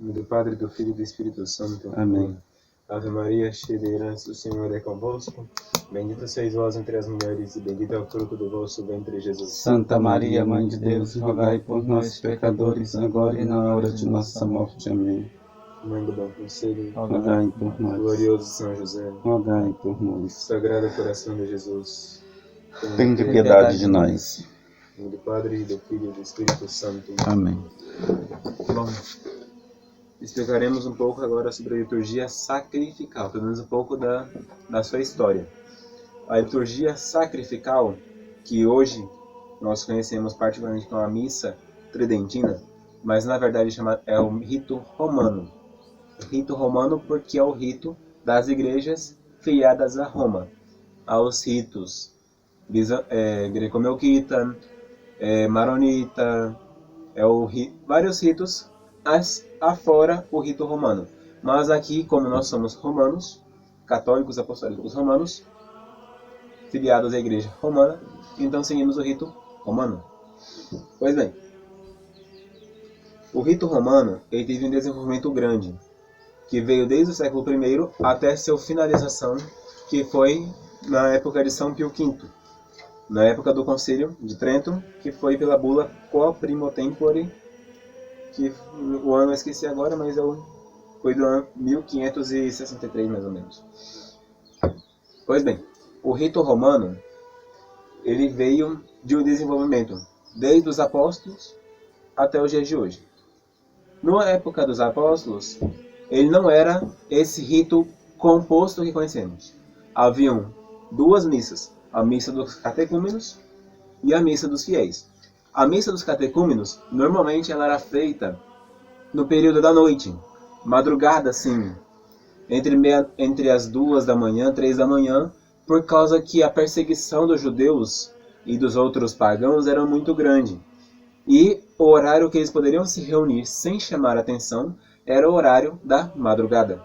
Do Padre, do Filho e do Espírito Santo. Amém. Ave Maria, cheia de graça, o Senhor é convosco. Bendita sois vós entre as mulheres, e bendito é o fruto do vosso ventre, Jesus. Santa Maria, Mãe de Deus, rogai por nós, pecadores, agora e na hora de nossa morte. Amém. Mãe do Bom Conselho, Rogai por nós. glorioso São José, Rogai por nós. Sagrado Coração de Jesus, Tende piedade de nós. em nome do Padre, do Filho e do Espírito Santo. Amém. Bom, explicaremos um pouco agora sobre a liturgia sacrificial, pelo menos um pouco da sua história. A liturgia sacrificial, que hoje nós conhecemos particularmente como a missa tridentina, mas na verdade é o rito romano. O rito romano porque é o rito das igrejas filiadas a Roma, aos ritos greco-melquita, maronita, vários ritos afora o rito romano. Mas aqui, como nós somos romanos, católicos apostólicos romanos, filiados à igreja romana, então seguimos o rito romano. Pois bem, o rito romano ele teve um desenvolvimento grande, que veio desde o século I até sua finalização, que foi na época de São Pio V, na época do Concílio de Trento, que foi pela bula Quo Primo Tempore, que o ano eu esqueci agora, mas foi do ano 1563, mais ou menos. Pois bem, o rito romano ele veio de um desenvolvimento desde os apóstolos até os dias de hoje. Na época dos apóstolos, ele não era esse rito composto que conhecemos. Haviam duas missas, a missa dos catecúmenos e a missa dos fiéis. A missa dos catecúmenos, normalmente ela era feita no período da noite, madrugada assim, entre as 2 da manhã, 3 da manhã, por causa que a perseguição dos judeus e dos outros pagãos era muito grande. E o horário que eles poderiam se reunir sem chamar atenção era o horário da madrugada,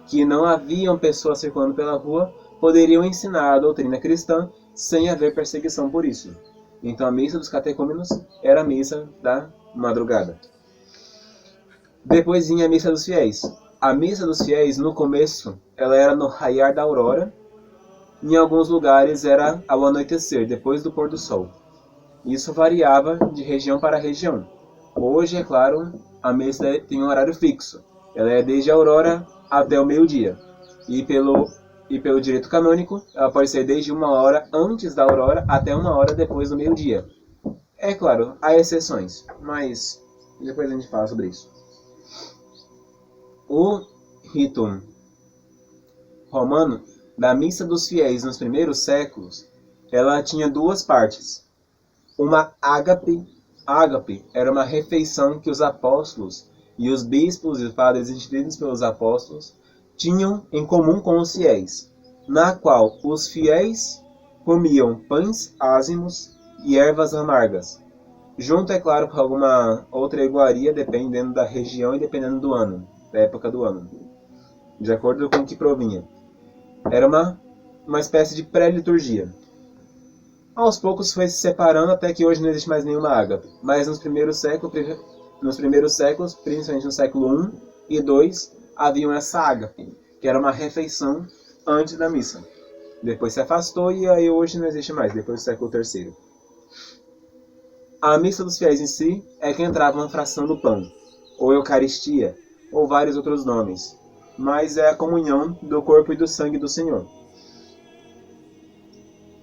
que não haviam pessoas circulando pela rua, poderiam ensinar a doutrina cristã sem haver perseguição por isso. Então a missa dos catecúmenos era a missa da madrugada. Depois vinha a missa dos fiéis. A missa dos fiéis, no começo, ela era no raiar da aurora. Em alguns lugares era ao anoitecer, depois do pôr do sol. Isso variava de região para região. Hoje, é claro, a missa tem um horário fixo. Ela é desde a aurora até o meio-dia. E pelo direito canônico, ela pode ser desde 1 hora antes da aurora até 1 hora depois do meio-dia. É claro, há exceções, mas depois a gente fala sobre isso. O rito romano da missa dos fiéis nos primeiros séculos, ela tinha duas partes. Uma ágape. Ágape era uma refeição que os apóstolos e os bispos e os padres instituídos pelos apóstolos tinham em comum com os fiéis, na qual os fiéis comiam pães ázimos e ervas amargas, junto, é claro, com alguma outra iguaria, dependendo da região e dependendo do ano, da época do ano, de acordo com o que provinha. Era uma espécie de pré-liturgia. Aos poucos foi se separando até que hoje não existe mais nenhuma ágape. Mas nos primeiros séculos, principalmente no século I e II, havia essa ágape, que era uma refeição antes da missa. Depois se afastou e aí hoje não existe mais, depois do século III. A missa dos fiéis em si é que entrava uma fração do pão, ou eucaristia, ou vários outros nomes, mas é a comunhão do corpo e do sangue do Senhor.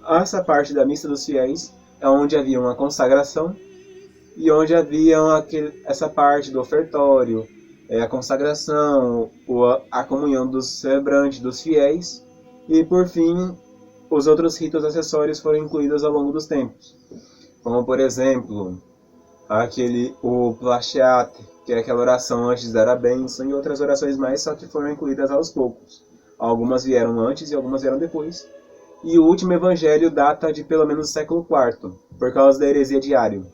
Essa parte da missa dos fiéis é onde havia uma consagração e onde havia essa parte do ofertório, a consagração, a comunhão dos celebrantes, dos fiéis, e por fim os outros ritos acessórios foram incluídos ao longo dos tempos, como por exemplo o Placeate, que é aquela oração antes de dar a bênção, e outras orações mais, só que foram incluídas aos poucos. Algumas vieram antes e algumas vieram depois. E o último evangelho data de pelo menos o século IV, por causa da heresia de Ário.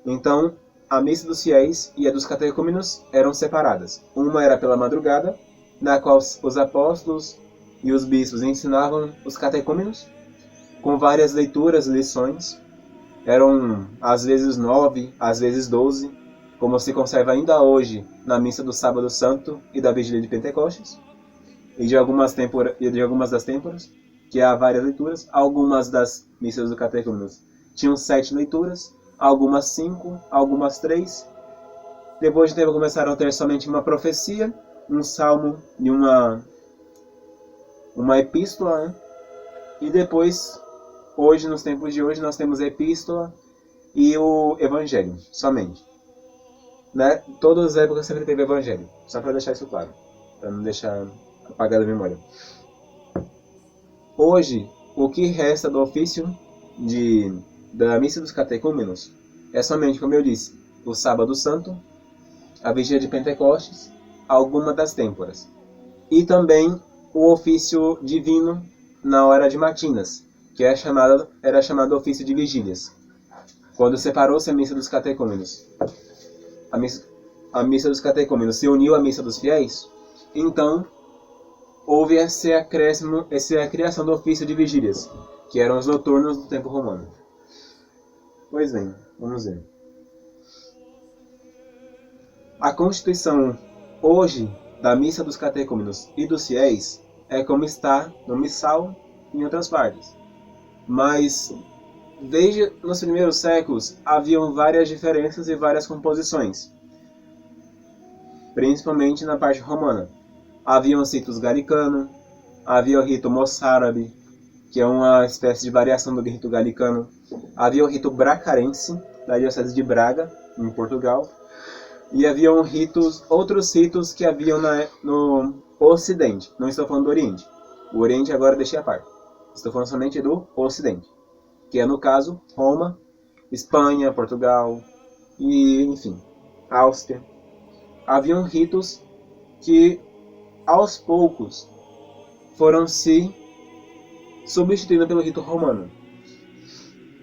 Então, a missa dos fiéis e a dos catecúmenos eram separadas. Uma era pela madrugada, na qual os apóstolos e os bispos ensinavam os catecúmenos, com várias leituras, lições. Eram às vezes 9, às vezes 12, como se conserva ainda hoje na missa do Sábado Santo e da Vigília de Pentecostes, e de algumas das têmporas, que há várias leituras. Algumas das missas do catecúmenos tinham 7 leituras, algumas 5, algumas 3. Depois de tempo começaram a ter somente uma profecia, um salmo e uma epístola, né? E depois, hoje, nos tempos de hoje, nós temos a epístola e o evangelho, somente. Né? Todas as épocas sempre teve evangelho, só para deixar isso claro, para não deixar apagada a memória. Hoje, o que resta do ofício da missa dos catecúmenos é somente, como eu disse, o Sábado Santo, a Vigília de Pentecostes, alguma das têmporas, e também o ofício divino na hora de matinas, que era chamado ofício de vigílias, quando separou-se a missa dos catecúmenos. A missa dos catecúmenos se uniu à missa dos fiéis, então houve essa criação do ofício de vigílias, que eram os noturnos do tempo romano. Pois bem, vamos ver. A constituição hoje da missa dos catecúmenos e dos fiéis é como está no missal e em outras partes. Mas desde nos primeiros séculos haviam várias diferenças e várias composições, principalmente na parte romana. Havia os ritos galicano, havia o rito moçárabe, que é uma espécie de variação do rito galicano. Havia o rito bracarense, da diocese de Braga, em Portugal. E havia outros ritos que haviam no Ocidente. Não estou falando do Oriente. O Oriente agora deixei à parte. Estou falando somente do Ocidente, que é, no caso, Roma, Espanha, Portugal e, enfim, Áustria. Haviam ritos que, aos poucos, foram se substituindo pelo rito romano.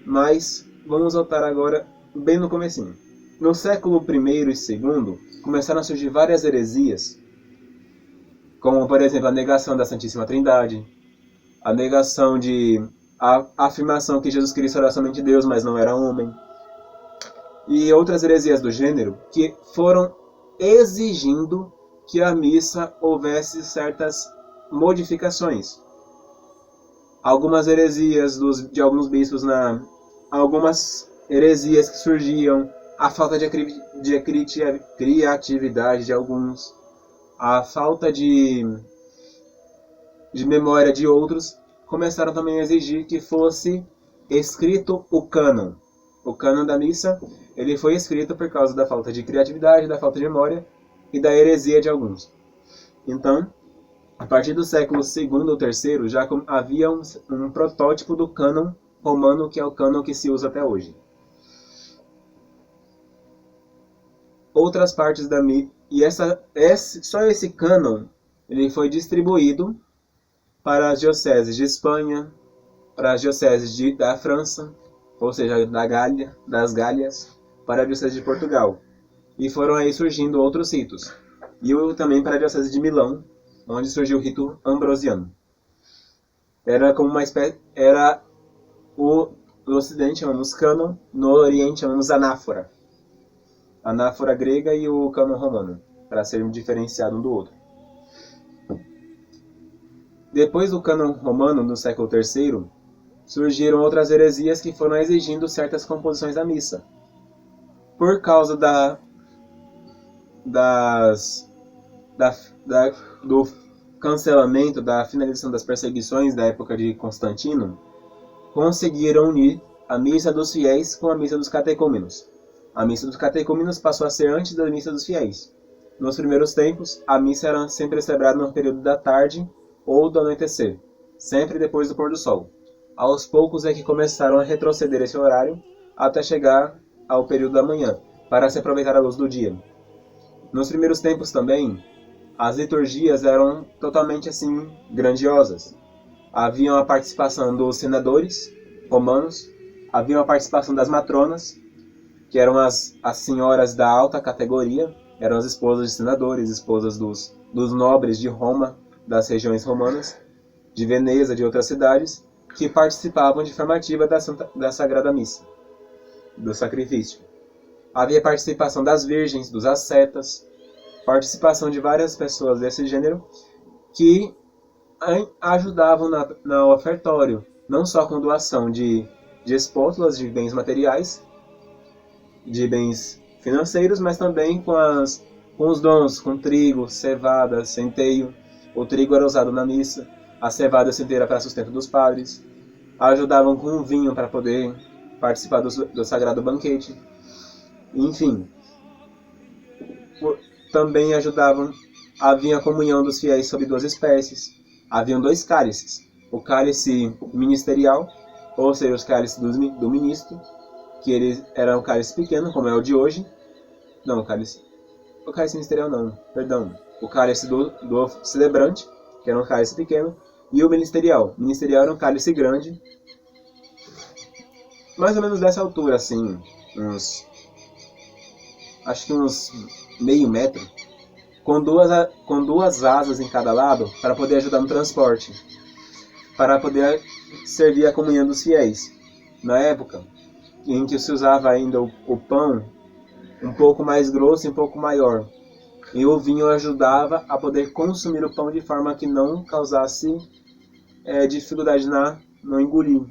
Mas vamos voltar agora bem no comecinho. No século I e II, começaram a surgir várias heresias, como, por exemplo, a negação da Santíssima Trindade, a negação a afirmação que Jesus Cristo era somente Deus, mas não era homem, e outras heresias do gênero, que foram exigindo que a missa houvesse certas modificações. Algumas heresias de alguns bispos, algumas heresias que surgiam, a falta de criatividade de alguns, a falta de memória de outros, começaram também a exigir que fosse escrito o cânon. O cânon da missa, ele foi escrito por causa da falta de criatividade, da falta de memória e da heresia de alguns. Então, a partir do século II ou III, já havia um protótipo do cânon romano, que é o cânon que se usa até hoje. Outras partes da missa, só esse cânon ele foi distribuído para as dioceses de Espanha, para as dioceses da França, ou seja, das Gálias, para a diocese de Portugal. E foram aí surgindo outros ritos. E também para a diocese de Milão, onde surgiu o rito ambrosiano. Era como uma espécie, no Ocidente chamamos cânon, no Oriente chamamos anáfora. Anáfora grega e o cânon romano, para serem diferenciados um do outro. Depois do cânon romano, no século III, surgiram outras heresias que foram exigindo certas composições da missa. Por causa do cancelamento, da finalização das perseguições da época de Constantino, conseguiram unir a missa dos fiéis com a missa dos catecúmenos. A missa dos catecúmenos passou a ser antes da missa dos fiéis. Nos primeiros tempos, a missa era sempre celebrada no período da tarde ou do anoitecer, sempre depois do pôr do sol. Aos poucos é que começaram a retroceder esse horário até chegar ao período da manhã, para se aproveitar a luz do dia. Nos primeiros tempos também, as liturgias eram totalmente assim grandiosas. Havia a participação dos senadores romanos, havia a participação das matronas, que eram as senhoras da alta categoria, eram as esposas de senadores, esposas dos nobres de Roma, das regiões romanas, de Veneza, de outras cidades, que participavam de forma ativa da Sagrada Missa, do sacrifício. Havia participação das virgens, dos ascetas, participação de várias pessoas desse gênero que ajudavam no ofertório, não só com doação de espótulas, de bens materiais, de bens financeiros, mas também com os dons, com trigo, cevada, centeio. O trigo era usado na missa, a cevada e a centeio era para sustento dos padres. Ajudavam com o vinho para poder participar do sagrado banquete. Enfim, também ajudavam, havia a comunhão dos fiéis sob 2 espécies. Haviam 2 cálices, o cálice ministerial, ou seja, os cálices do ministro, que ele era um cálice pequeno, como é o de hoje. Não, o cálice ministerial não, perdão. O cálice do celebrante, que era um cálice pequeno, e o ministerial. O ministerial era um cálice grande, mais ou menos dessa altura, assim, acho que uns meio metro, com duas asas em cada lado, para poder ajudar no transporte, para poder servir a comunhão dos fiéis. Na época em que se usava ainda o pão um pouco mais grosso e um pouco maior, e o vinho ajudava a poder consumir o pão de forma que não causasse dificuldade no engolir.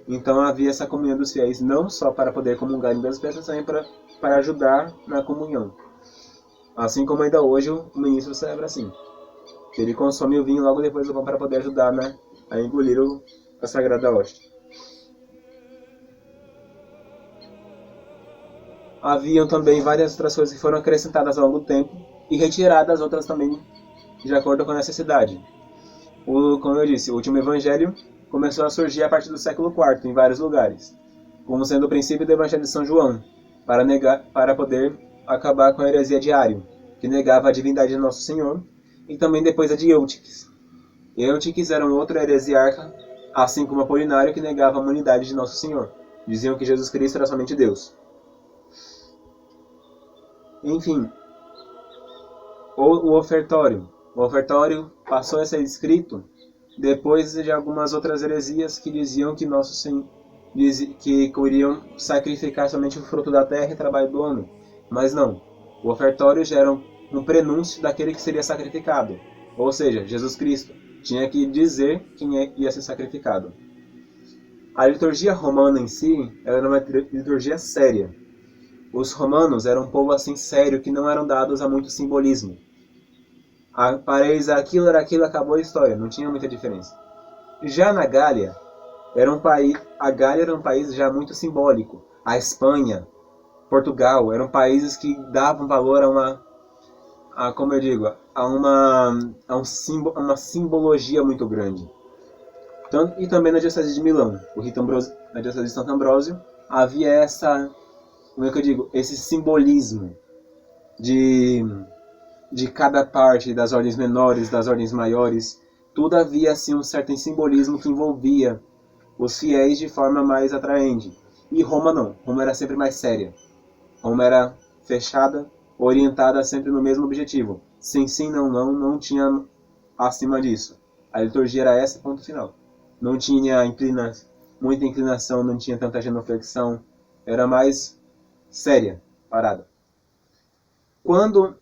Então havia essa comunhão dos fiéis, não só para poder comungar em das peças, também para ajudar na comunhão. Assim como ainda hoje o ministro celebra assim, que ele consome o vinho logo depois do pão para poder ajudar a engolir a sagrada hóstia. Haviam também várias outras coisas que foram acrescentadas ao longo do tempo e retiradas, outras também de acordo com a necessidade. Como eu disse, o último evangelho começou a surgir a partir do século IV em vários lugares, como sendo o princípio do evangelho de São João, para poder acabar com a heresia de Ário, que negava a divindade de Nosso Senhor, e também depois a de Eutiques. Eutiques era um outro heresiarca, assim como Apolinário, que negava a humanidade de Nosso Senhor. Diziam que Jesus Cristo era somente Deus. Enfim, o ofertório. O ofertório passou a ser escrito depois de algumas outras heresias que diziam que Nosso Senhor que queriam sacrificar somente o fruto da terra e trabalho do homem. Mas não. O ofertório já era um prenúncio daquele que seria sacrificado. Ou seja, Jesus Cristo tinha que dizer quem ia ser sacrificado. A liturgia romana em si era uma liturgia séria. Os romanos eram um povo assim sério, que não eram dados a muito simbolismo. Para eles aquilo era aquilo, acabou a história, não tinha muita diferença. Já na Gália, a Gália era um país já muito simbólico. A Espanha, Portugal, eram países que davam valor a uma simbologia muito grande. E também na Diocese de Milão, na Diocese de Santo Ambrósio, havia esse simbolismo de cada parte, das ordens menores, das ordens maiores. Tudo havia assim, um certo simbolismo que envolvia os fiéis de forma mais atraente. E Roma não. Roma era sempre mais séria. Roma era fechada, orientada sempre no mesmo objetivo. Sim, sim, não, não, não tinha acima disso. A liturgia era essa, ponto final. Não tinha muita inclinação, não tinha tanta genuflexão. Era mais séria, parada. Quando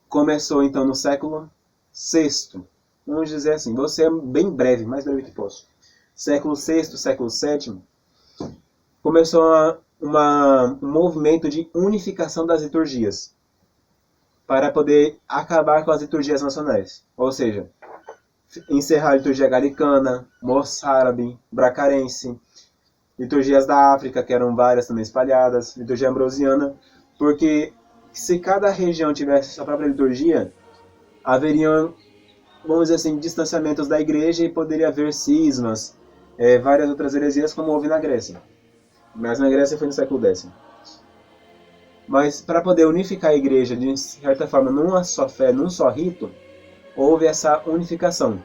começou então no século VI, vamos dizer assim, vou ser bem breve, mais breve que posso. Século VI, século VII, começou um movimento de unificação das liturgias, para poder acabar com as liturgias nacionais. Ou seja, encerrar a liturgia galicana, moçárabe, bracarense, liturgias da África, que eram várias também espalhadas, liturgia ambrosiana, porque se cada região tivesse sua própria liturgia, haveriam, vamos dizer assim, distanciamentos da igreja e poderia haver cismas, várias outras heresias, como houve na Grécia. Mas na Grécia foi no século X. Mas para poder unificar a igreja, de certa forma, numa só fé, num só rito, houve essa unificação,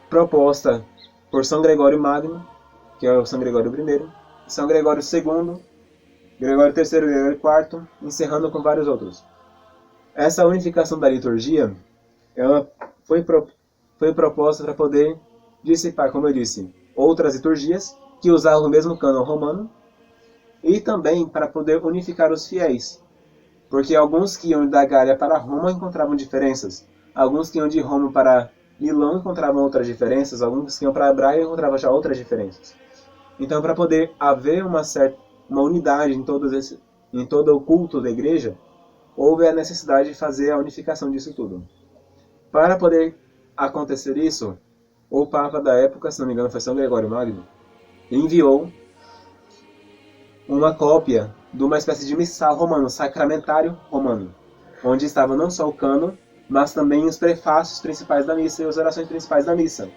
proposta por São Gregório Magno, que é o São Gregório I, São Gregório II, Gregório III e Gregório IV, encerrando com vários outros. Essa unificação da liturgia ela foi proposta para poder dissipar, como eu disse, outras liturgias que usavam o mesmo cânon romano e também para poder unificar os fiéis. Porque alguns que iam da Gália para Roma encontravam diferenças. Alguns que iam de Roma para Milão encontravam outras diferenças. Alguns que iam para Braga encontravam já outras diferenças. Então, para poder haver uma unidade em todo o culto da igreja, houve a necessidade de fazer a unificação disso tudo. Para poder acontecer isso, o Papa da época, se não me engano foi São Gregório Magno, enviou uma cópia de uma espécie de missal romano, sacramentário romano, onde estava não só o cânon, mas também os prefácios principais da missa e as orações principais da missa.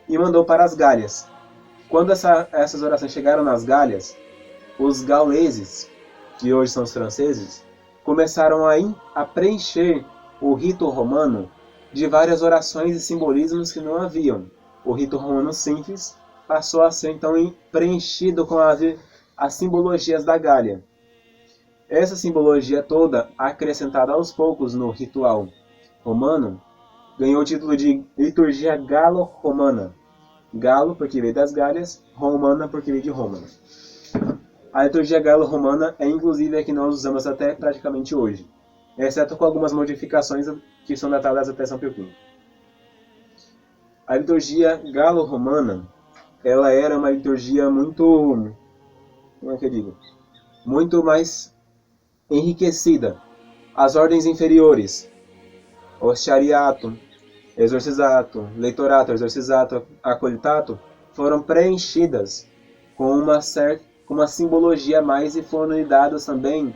E mandou para as Gálias. Quando essas orações chegaram nas Gálias, os gauleses, que hoje são os franceses, começaram a preencher o rito romano de várias orações e simbolismos que não haviam. O rito romano simples passou a ser então preenchido com as simbologias da Gália. Essa simbologia toda, acrescentada aos poucos no ritual romano, ganhou o título de liturgia galo-romana. Galo porque veio das Gálias, romana porque veio de Roma. A liturgia galo-romana é inclusive a que nós usamos até praticamente hoje, exceto com algumas modificações que são datadas até São Pio V. A liturgia galo-romana, ela era uma liturgia muito, muito mais enriquecida. As ordens inferiores, Ostiariato, Exorcizato, Leitorato, Exorcizato, Acolitato, foram preenchidas com uma simbologia a mais e foram dadas também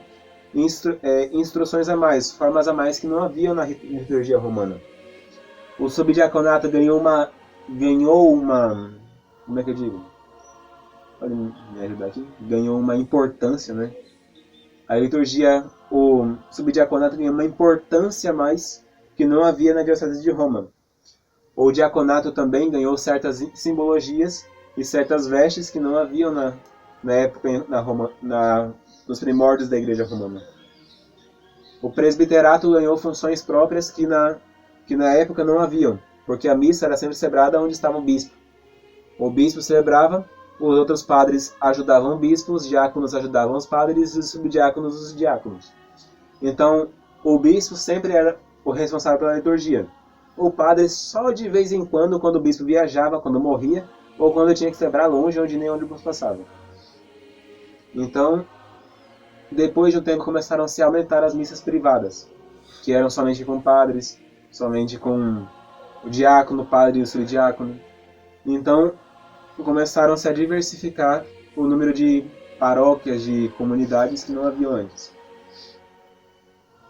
instruções a mais, formas a mais que não haviam na liturgia romana. O subdiaconato ganhou uma pode me ajudar aqui? Ganhou uma importância, né? A liturgia, o subdiaconato ganhou uma importância a mais que não havia na diocese de Roma. O diaconato também ganhou certas simbologias e certas vestes que não haviam na época nos primórdios da Igreja Romana. O presbiterato ganhou funções próprias que na época não haviam, porque a missa era sempre celebrada onde estava o bispo. O bispo celebrava, os outros padres ajudavam o bispo, os diáconos ajudavam os padres e os subdiáconos os diáconos. Então, o bispo sempre era o responsável pela liturgia. O padre só de vez em quando o bispo viajava, quando morria, ou quando tinha que celebrar longe, onde nem ônibus passava. Então, depois de um tempo começaram a se aumentar as missas privadas, que eram somente com padres, somente com o diácono, o padre e o subdiácono. Então, começaram-se a diversificar o número de paróquias, de comunidades que não haviam antes.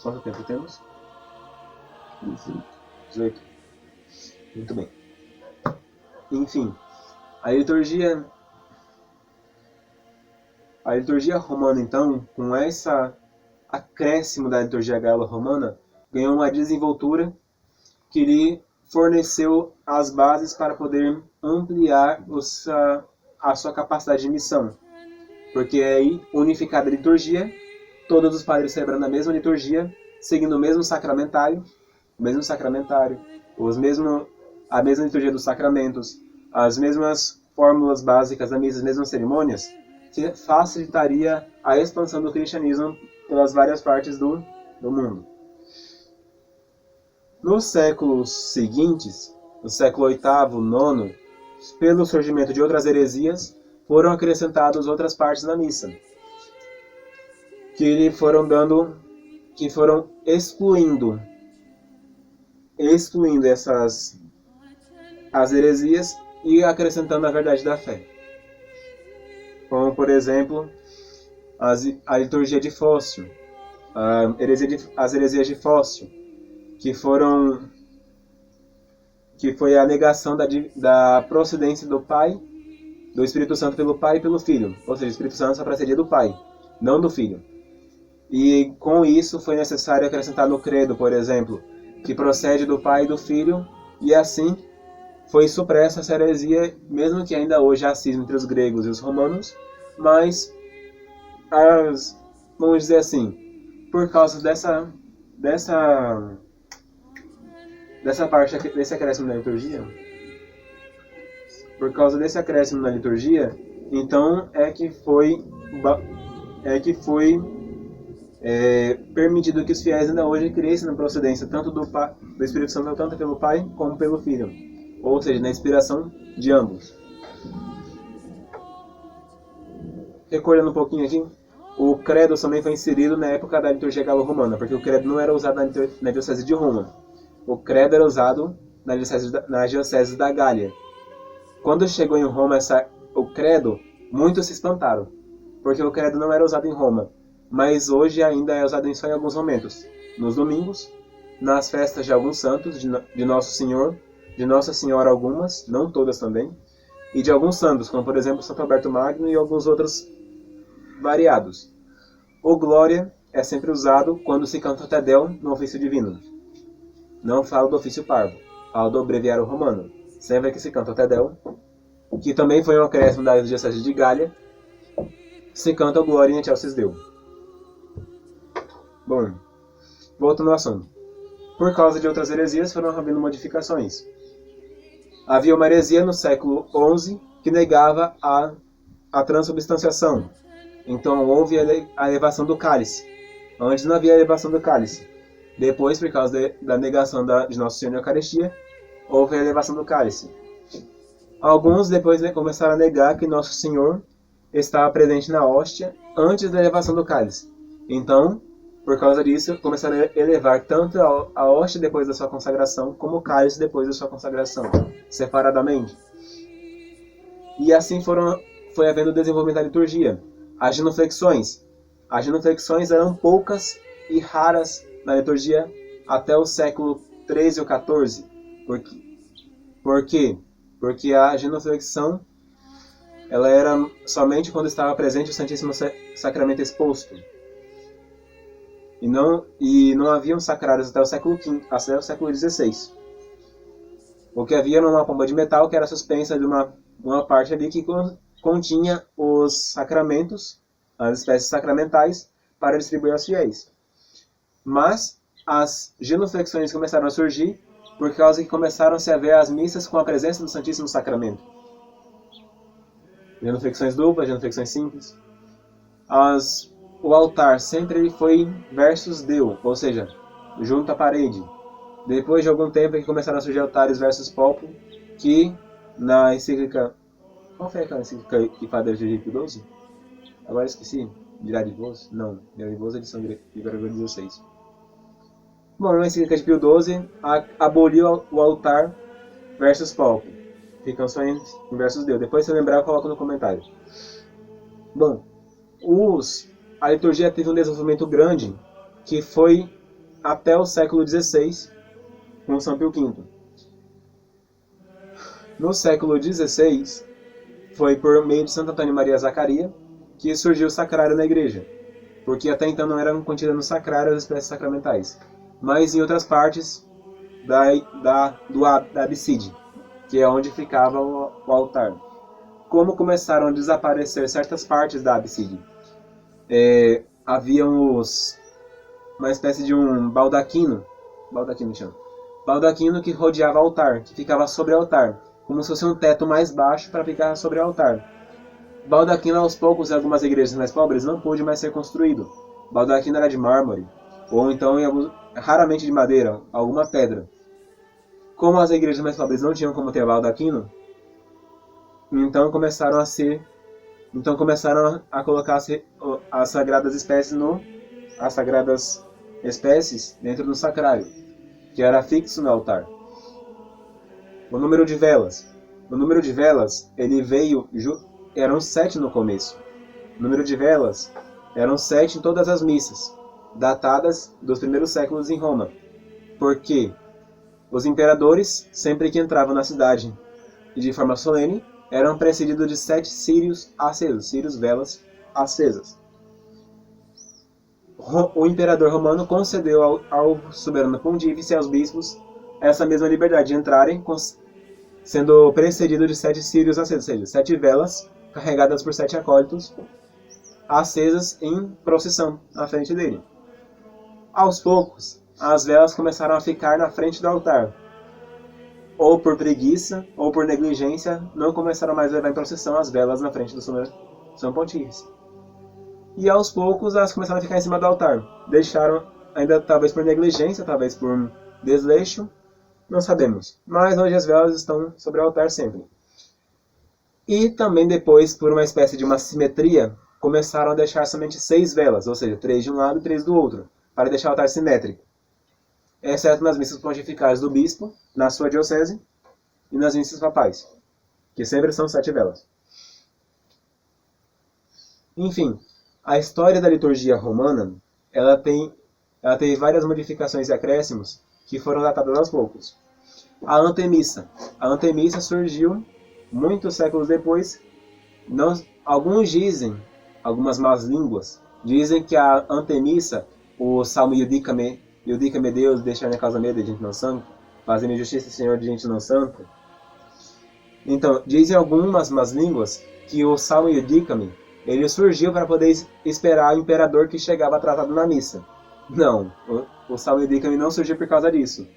Quanto tempo temos? 18. Muito bem. Enfim, a liturgia romana, então, com esse acréscimo da liturgia galo-romana, ganhou uma desenvoltura que lhe forneceu as bases para poder ampliar a sua capacidade de missão. Porque aí, unificada a liturgia, todos os padres celebrando a mesma liturgia, seguindo o mesmo sacramentário, a mesma liturgia dos sacramentos, as mesmas fórmulas básicas da missa, as mesmas cerimônias, que facilitaria a expansão do cristianismo pelas várias partes do mundo. Nos séculos seguintes, no século VIII, IX, pelo surgimento de outras heresias, foram acrescentadas outras partes da missa, que foram excluindo as heresias e acrescentando a verdade da fé. Como, por exemplo, a liturgia de Fócio, as heresias de Fócio, que foi a negação da procedência do Pai, do Espírito Santo pelo Pai e pelo Filho. Ou seja, o Espírito Santo só procedia do Pai, não do Filho. E com isso foi necessário acrescentar no credo, por exemplo, que procede do Pai e do Filho, e assim foi supressa essa heresia, mesmo que ainda hoje há cisma entre os gregos e os romanos, mas, vamos dizer assim, por causa dessa parte, desse acréscimo na liturgia, então é que foi é que foi permitido que os fiéis ainda hoje crescem na procedência tanto do Espírito Santo, tanto pelo Pai como pelo Filho, ou seja, na inspiração de ambos. Recordando um pouquinho aqui, o credo também foi inserido na época da liturgia galo-romana, porque o credo não era usado na diocese de Roma. O credo era usado na diocese da Gália. Quando chegou em Roma o credo, muitos se espantaram, porque o credo não era usado em Roma, mas hoje ainda é usado só em alguns momentos. Nos domingos, nas festas de alguns santos, de Nosso Senhor, de Nossa Senhora algumas, não todas também, e de alguns santos, como por exemplo Santo Alberto Magno e alguns outros variados. O Glória é sempre usado quando se canta o Tedel no ofício divino. Não falo do ofício parvo, falo do breviário romano. Sempre que se canta o Tedel, que também foi um acréscimo da diocese de Gália, se canta o Glória in excelsis Deo. Bom, voltando ao assunto. Por causa de outras heresias foram havendo modificações. Havia uma heresia no século XI que negava a transubstanciação. Então houve a elevação do cálice. Antes não havia elevação do cálice. Depois, por causa da negação de Nosso Senhor na Eucaristia, houve a elevação do cálice. Alguns depois começaram a negar que Nosso Senhor estava presente na hóstia antes da elevação do cálice. Então, por causa disso, começaram a elevar tanto a hóstia depois da sua consagração, como o cálice depois da sua consagração, separadamente. E assim foi havendo o desenvolvimento da liturgia. As genuflexões. As genuflexões eram poucas e raras na liturgia até o século XIII ou XIV. Por quê? Porque a genuflexão ela era somente quando estava presente o Santíssimo Sacramento exposto. E não haviam sacrários até o século XVI. O que havia era uma pomba de metal que era suspensa de uma parte ali que continha os sacramentos, as espécies sacramentais, para distribuir aos fiéis. Mas as genuflexões começaram a surgir por causa que começaram-se a ver as missas com a presença do Santíssimo Sacramento. Genuflexões duplas, genuflexões simples. O altar sempre foi versus Deo, ou seja, junto à parede. Depois de algum tempo que começaram a surgir altares versus palco, que na encíclica... Qual foi aquela encíclica que Padre Pio XII? Agora esqueci. Gradivos? Não, Gradivos é edição de Gregório XVI. Bom, na encíclica de Pio XII, aboliu o altar versus palco. Ficam só em versus Deo. Depois, se lembrar, eu coloco no comentário. Bom, a liturgia teve um desenvolvimento grande, que foi até o século XVI, com São Pio V. No século XVI, foi por meio de Santo Antônio Maria Zacaria que surgiu o sacrário na igreja, porque até então não eram contidas no sacrário as espécies sacramentais, mas em outras partes da abside, que é onde ficava o altar. Como começaram a desaparecer certas partes da abside, havia uma espécie de um baldaquino que rodeava o altar, que ficava sobre o altar, como se fosse um teto mais baixo para ficar sobre o altar. Baldaquino, aos poucos, em algumas igrejas mais pobres, não pôde mais ser construído. Baldaquino era de mármore, ou então, raramente de madeira, alguma pedra. Como as igrejas mais pobres não tinham como ter baldaquino, então começaram a colocar as sagradas espécies dentro do sacrário, que era fixo no altar. O número de velas, ele eram 7 no começo. O número de velas eram 7 em todas as missas, datadas dos primeiros séculos em Roma. Porque os imperadores, sempre que entravam na cidade e de forma solene, eram precedidos de 7 círios acesos, velas acesas. O imperador romano concedeu ao soberano pontífice e aos bispos essa mesma liberdade de entrarem, sendo precedido de 7 círios acesos, ou seja, 7 velas carregadas por 7 acólitos, acesas em procissão na frente dele. Aos poucos, as velas começaram a ficar na frente do altar. Ou por preguiça, ou por negligência, não começaram mais a levar em procissão as velas na frente do São Pontífice. E aos poucos elas começaram a ficar em cima do altar. Deixaram, ainda talvez por negligência, talvez por desleixo, não sabemos. Mas hoje as velas estão sobre o altar sempre. E também depois, por uma espécie de uma simetria, começaram a deixar somente 6 velas, ou seja, 3 de um lado e 3 do outro, para deixar o altar simétrico. Exceto nas missas pontificais do bispo, na sua diocese, e nas missas papais, que sempre são 7 velas. Enfim, a história da liturgia romana, ela teve várias modificações e acréscimos que foram datadas aos poucos. A antemissa. A antemissa surgiu muitos séculos depois. Alguns dizem, algumas más línguas, dizem que a antemissa, o salmo Iudicame Deus, deixa minha causa medo de gente não santo, fazer-me justiça, Senhor, de gente não santo. Então, dizem algumas más línguas que o salmo Iudicame, ele surgiu para poder esperar o imperador que chegava atrasado na missa. Não, o salmo Iudicame não surgiu por causa disso.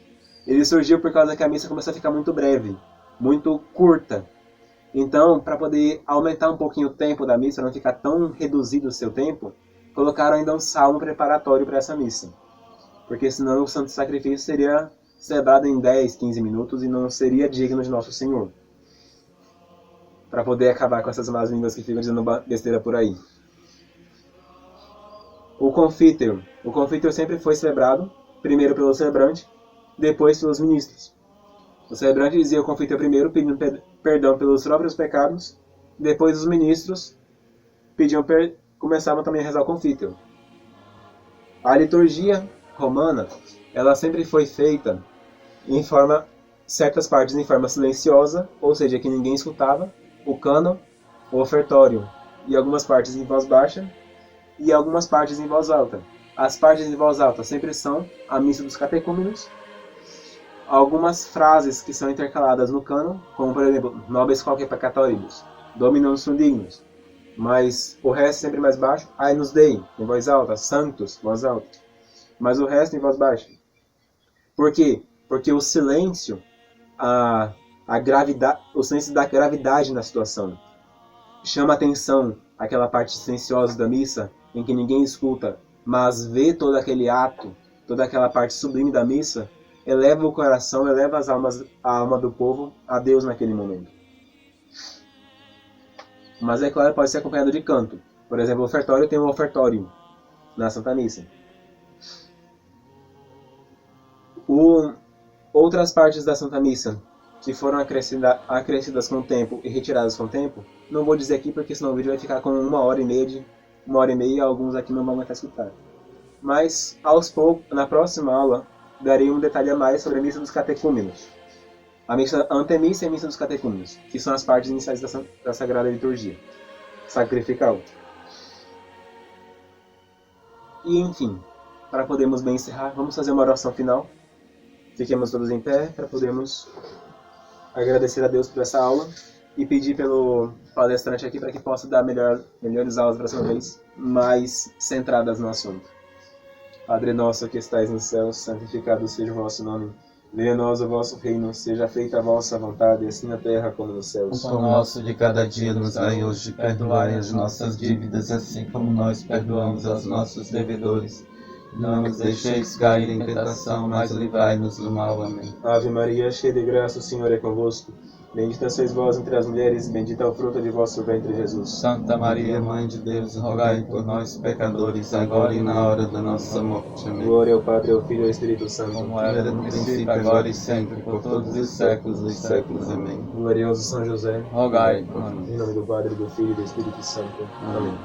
Ele surgiu por causa que a missa começou a ficar muito breve, muito curta. Então, para poder aumentar um pouquinho o tempo da missa, não ficar tão reduzido o seu tempo, colocaram ainda um salmo preparatório para essa missa. Porque senão o santo sacrifício seria celebrado em 10, 15 minutos e não seria digno de Nosso Senhor. Para poder acabar com essas más línguas que ficam dizendo besteira por aí. O confítero. O confítero sempre foi celebrado, primeiro pelo celebrante, depois pelos ministros. O celebrante dizia o confítero primeiro, pedindo perdão pelos próprios pecados, depois os ministros começavam também a rezar o confítero. A liturgia romana, ela sempre foi feita certas partes em forma silenciosa, ou seja, que ninguém escutava, o cânon, o ofertório, e algumas partes em voz baixa, e algumas partes em voz alta. As partes em voz alta sempre são a missa dos catecúmenos, algumas frases que são intercaladas no cânon, como por exemplo, nobis quoque peccatoribus, dominum sum dignus, mas o resto sempre mais baixo, Agnus Dei, em voz alta, Sanctus, voz alta, mas o resto em voz baixa. Por quê? Porque o silêncio, o silêncio dá gravidade na situação. Chama atenção aquela parte silenciosa da missa, em que ninguém escuta, mas vê todo aquele ato, toda aquela parte sublime da missa, eleva o coração, eleva a alma do povo a Deus naquele momento. Mas é claro, pode ser acompanhado de canto. Por exemplo, o ofertório tem um ofertório na Santa Missa. Outras partes da Santa Missa que foram acrescidas com o tempo e retiradas com o tempo, não vou dizer aqui porque senão o vídeo vai ficar com 1h30 e alguns aqui não vão aguentar escutar. Mas, aos poucos, na próxima aula, darei um detalhe a mais sobre a missa dos catecúmenos. A antemissa e a missa dos catecúmenos, que são as partes iniciais da Sagrada Liturgia Sacrificial. E, enfim, para podermos bem encerrar, vamos fazer uma oração final. Fiquemos todos em pé para podermos agradecer a Deus por essa aula e pedir pelo palestrante aqui para que possa dar melhores aulas da próxima vez, mais centradas no assunto. Padre nosso que estais no céu, santificado seja o vosso nome. Venha a nós o vosso reino, seja feita a vossa vontade, assim na terra como nos céus. O pão nosso de cada dia nos dai hoje, perdoai as nossas dívidas, assim como nós perdoamos aos nossos devedores. Não nos deixeis cair em tentação, mas livrai-nos do mal. Amém. Ave Maria, cheia de graça, o Senhor é convosco. Bendita sois vós entre as mulheres, e bendito é o fruto de vosso ventre, Jesus. Santa Maria, Mãe de Deus, rogai por nós, pecadores, agora e na hora da nossa morte. Amém. Glória ao Padre, ao Filho e ao Espírito Santo. Como era no princípio, agora e sempre, por todos os séculos dos séculos. Amém. Glorioso São José, rogai por nós. em nome do Padre, do Filho e do Espírito Santo. Amém.